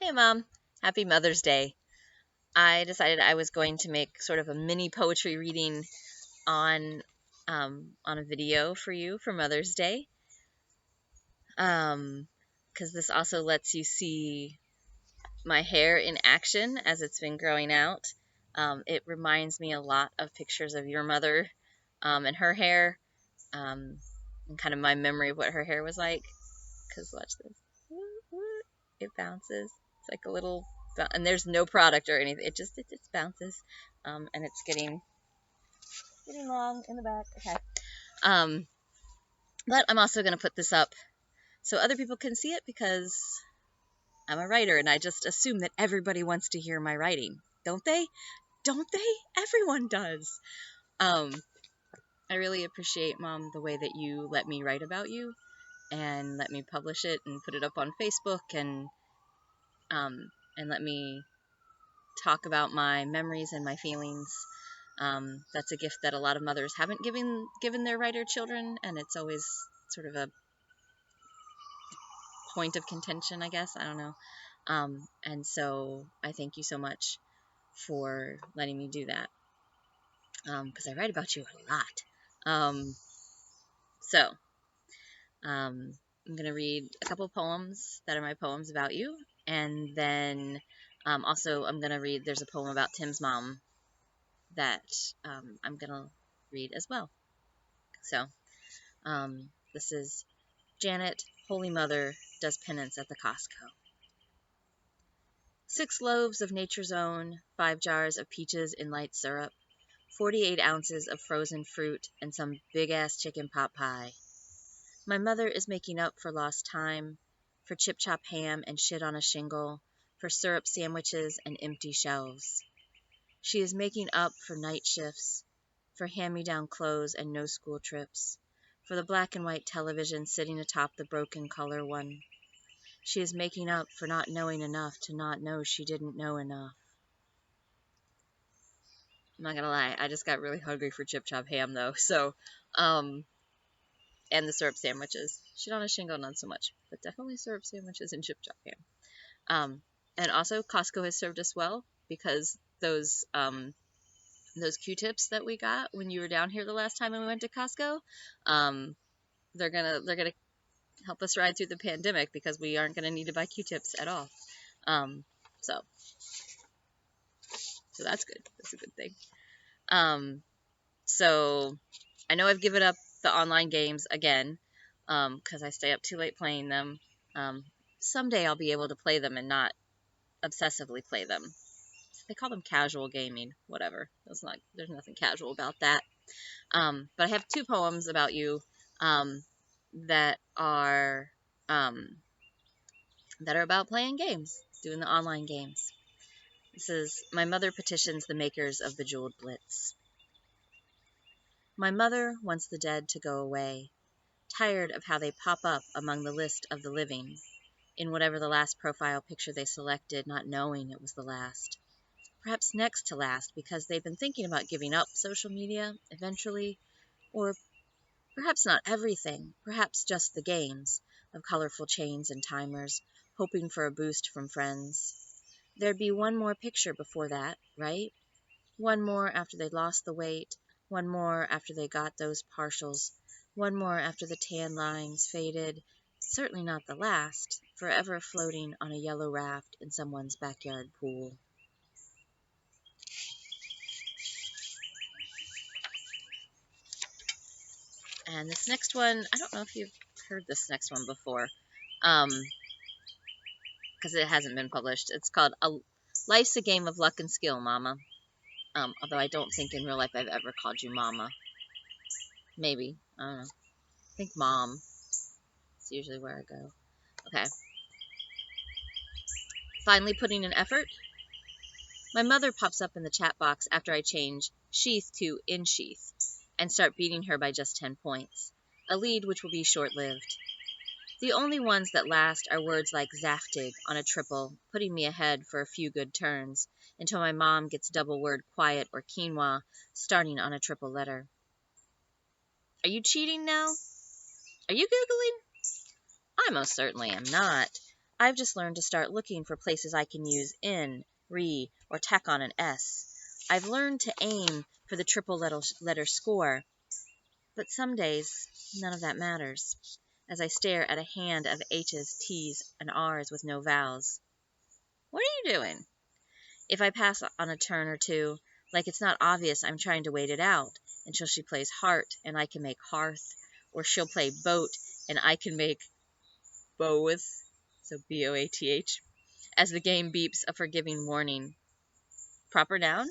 Hey Mom, happy Mother's Day. I decided I was going to make sort of a mini poetry reading on a video for you for Mother's Day. Because this also lets you see my hair in action as it's been growing out. It reminds me a lot of pictures of your mother and her hair, and kind of my memory of what her hair was like. Because watch this. It bounces. It's like a little, and there's no product or anything. It just bounces, and it's getting long in the back. Okay. Um, but I'm also gonna put this up so other people can see it because I'm a writer, and I just assume that everybody wants to hear my writing, don't they? Don't they? Everyone does. Um, I really appreciate, Mom, the way that you let me write about you and let me publish it and put it up on Facebook um, and let me talk about my memories and my feelings. That's a gift that a lot of mothers haven't given their writer children, and it's always sort of a point of contention, I guess. I don't know. And so I thank you so much for letting me do that, because I write about you a lot. So I'm going to read a couple poems that are my poems about you, and then also I'm going to read, there's a poem about Tim's mom that I'm going to read as well. So this is Janet, Holy Mother, does penance at the Costco. 6 loaves of nature's own, 5 jars of peaches in light syrup, 48 ounces of frozen fruit, and some big-ass chicken pot pie. My mother is making up for lost time, for chip-chop ham and shit on a shingle, for syrup sandwiches and empty shelves. She is making up for night shifts, for hand-me-down clothes and no school trips, for the black and white television sitting atop the broken color one. She is making up for not knowing enough to not know she didn't know enough. I'm not gonna lie, I just got really hungry for chip chop ham though, so, and the syrup sandwiches. Shit on a shingle, not so much, but definitely syrup sandwiches and chip chop ham. And also, Costco has served us well because those Q-tips that we got when you were down here the last time when we went to Costco, they're gonna help us ride through the pandemic because we aren't gonna need to buy Q-tips at all. Um, so that's good. That's a good thing. So I know I've given up the online games again, because I stay up too late playing them. Someday I'll be able to play them and not obsessively play them. They call them casual gaming, whatever. There's nothing casual about that. But I have 2 poems about you, that are about playing games, doing the online games. This is My Mother Petitions the Makers of Bejeweled Blitz. My mother wants the dead to go away, tired of how they pop up among the list of the living, in whatever the last profile picture they selected, not knowing it was the last. Perhaps next to last, because they've been thinking about giving up social media eventually, or perhaps not everything, perhaps just the games of colorful chains and timers, hoping for a boost from friends. There'd be one more picture before that, right? One more after they'd lost the weight, one more after they got those partials, one more after the tan lines faded, certainly not the last, forever floating on a yellow raft in someone's backyard pool. And this next one, I don't know if you've heard this next one before, because it hasn't been published. It's called Life's a Game of Luck and Skill, Mama. Although I don't think in real life I've ever called you Mama. Maybe. I don't know. I think Mom. It's usually where I go. Okay. Finally putting in effort. My mother pops up in the chat box after I change sheath to in sheath and start beating her by just 10 points. A lead which will be short-lived. The only ones that last are words like Zaftig on a triple, putting me ahead for a few good turns, until my mom gets double word quiet or quinoa, starting on a triple letter. Are you cheating now? Are you Googling? I most certainly am not. I've just learned to start looking for places I can use in, re, or tack on an S. I've learned to aim for the triple letter score, but some days none of that matters, as I stare at a hand of H's, T's, and R's with no vowels. What are you doing? If I pass on a turn or two, like it's not obvious I'm trying to wait it out, until she plays heart and I can make hearth, or she'll play boat and I can make boath, so B-O-A-T-H, as the game beeps a forgiving warning. Proper noun?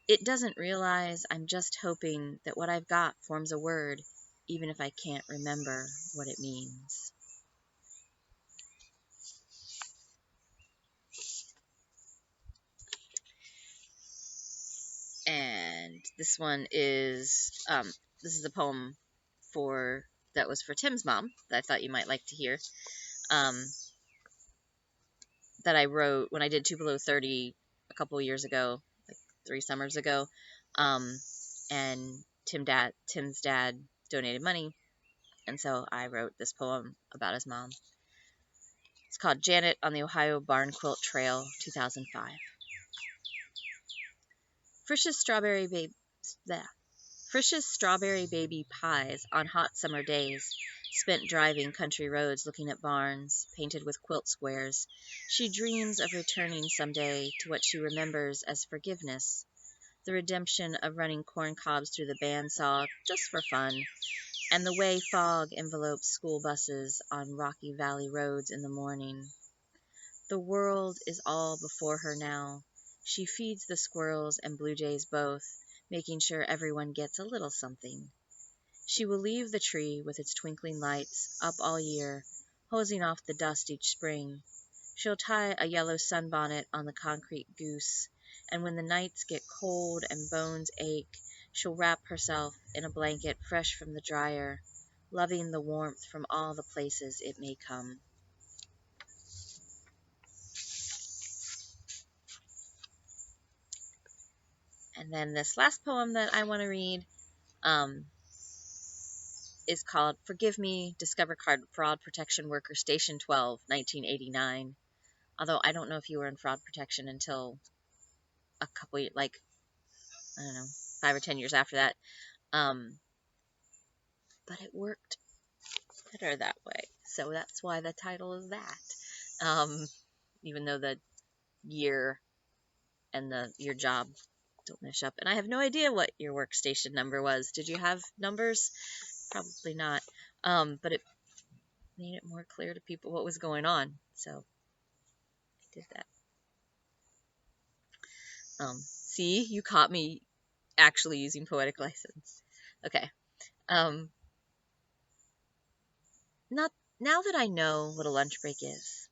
It doesn't realize I'm just hoping that what I've got forms a word, even if I can't remember what it means. And this one is, this is a poem that was for Tim's mom that I thought you might like to hear, that I wrote when I did 2 Below 30 a couple years ago, like 3 summers ago, and Tim's dad donated money, and so I wrote this poem about his mom. It's called Janet on the Ohio Barn Quilt Trail, 2005. Frisch's strawberry baby pies on hot summer days, spent driving country roads looking at barns painted with quilt squares. She dreams of returning someday to what she remembers as forgiveness, the redemption of running corn cobs through the bandsaw just for fun, and the way fog envelopes school buses on rocky valley roads in the morning. The world is all before her now. She feeds the squirrels and blue jays both, making sure everyone gets a little something. She will leave the tree with its twinkling lights up all year, hosing off the dust each spring. She'll tie a yellow sunbonnet on the concrete goose, and when the nights get cold and bones ache, she'll wrap herself in a blanket fresh from the dryer, loving the warmth from all the places it may come. And then this last poem that I want to read is called Forgive Me, Discover Card Fraud Protection Worker Station 12, 1989. Although I don't know if you were in fraud protection until a couple, like, I don't know, 5 or 10 years after that. But it worked better that way. So that's why the title is that. Even though the year and your job don't mesh up. And I have no idea what your workstation number was. Did you have numbers? Probably not. But it made it more clear to people what was going on. So I did that. See, you caught me actually using poetic license. Okay. Now that I know what a lunch break is,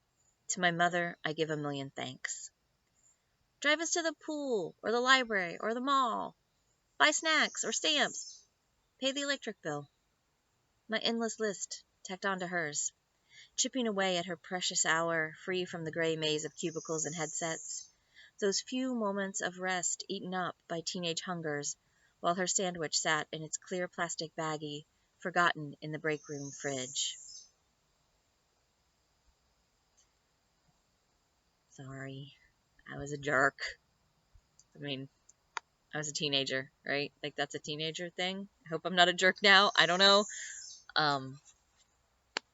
to my mother I give a million thanks. Drive us to the pool, or the library, or the mall. Buy snacks or stamps. Pay the electric bill. My endless list tacked onto hers, chipping away at her precious hour, free from the gray maze of cubicles and headsets. Those few moments of rest eaten up by teenage hungers, while her sandwich sat in its clear plastic baggie, forgotten in the break room fridge. Sorry, I was a jerk. I mean, I was a teenager, right? Like, that's a teenager thing. I hope I'm not a jerk now. I don't know. I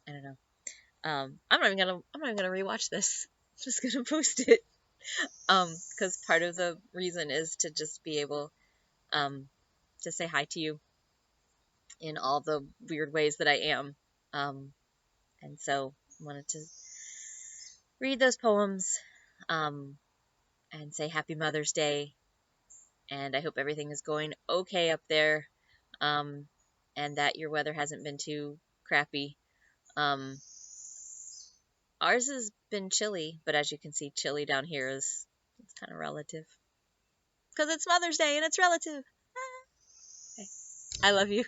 don't know. I'm not even gonna rewatch this. I'm just gonna post it. Because part of the reason is to just be able, to say hi to you in all the weird ways that I am. And so I wanted to read those poems, and say Happy Mother's Day. And I hope everything is going okay up there, and that your weather hasn't been too crappy. Ours has been chilly, but as you can see, chilly down here it's kind of relative. Because it's Mother's Day and it's relative. Okay. I love you.